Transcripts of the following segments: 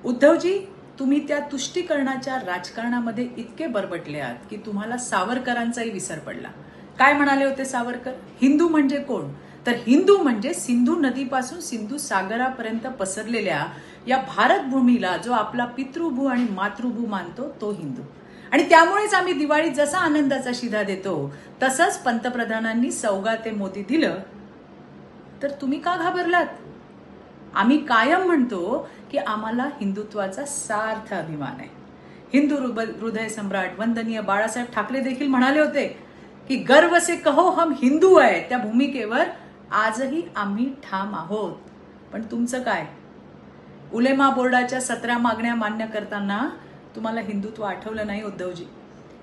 उद्धवजी, तुम्ही त्या तुष्टीकरणाच्या राजकारणामध्ये इतके बरबटले आहात की तुम्हाला सावरकरांचाही विसर पडला। काय म्हणाले होते सावरकर? हिंदू म्हणजे कोण? तर हिंदू म्हणजे सिंधू नदीपासून सिंधू सागरापर्यंत पसरलेल्या या भारत भूमीला जो आपला पितृभू आणि मातृभू मानतो तो हिंदू। आणि त्यामुळेच आम्ही दिवाळीत जसा आनंदाचा शिधा देतो तसंच पंतप्रधानांनी सौगाते मोती दिलं तर तुम्ही का घाबरलात? आम्ही कायम म्हणतो की आम्हाला हिंदुत्वाचा सार्थ अभिमान आहे। हिंदू हृदय सम्राट वंदनीय बाळासाहेब ठाकरे देखील म्हणाले होते की गर्व से कहो हम हिंदू आहे। त्या भूमिकेवर आजही आम्ही ठाम आहोत। पण तुमचं काय? उलेमा बोर्डाच्या 17 मागण्या मान्य करताना तुम्हाला हिंदुत्व आठवलं नाही उद्धवजी।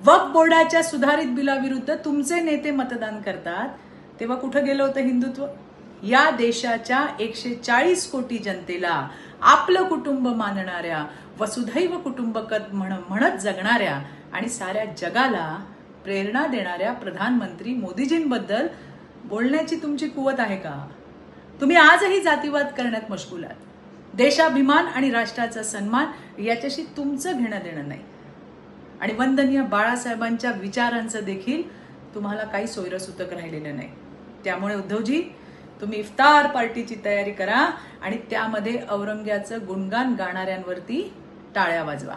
वक्फ बोर्डाच्या सुधारित बिलाविरुद्ध तुमचे नेते मतदान करतात तेव्हा कुठं गेलं होतं हिंदुत्व? या देशाच्या 140 कोटी जनतेला आपलं कुटुंब मानणाऱ्या, वसुधैव कुटुंबकम म्हणत जगणाऱ्या आणि साऱ्या जगाला प्रेरणा देणाऱ्या प्रधानमंत्री मोदीजींबद्दल बोलण्याची तुमची कुवत आहे का? तुम्ही आजही जातीवाद करण्यात मशगूल आहात। देशाभिमान आणि राष्ट्राचा सन्मान याच्याशी तुमचं घेणं देणं नाही। आणि वंदनीय बाळासाहेबांच्या विचारांचं देखील तुम्हाला काही सोयरसूतक राहिलेलं नाही। त्यामुळे उद्धवजी, तुम्ही इफ्तार पार्टीची तयारी करा आणि त्यामध्ये औरंग्याचं गुणगान गाणाऱ्यांवरती टाळ्या वाजवा।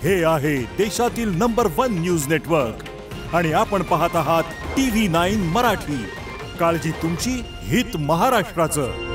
हे आहे देशातील नंबर 1 न्यूज नेटवर्क आणि आपण पाहत आहात TV9 मराठी। काळजी तुमची, हित महाराष्ट्राचं।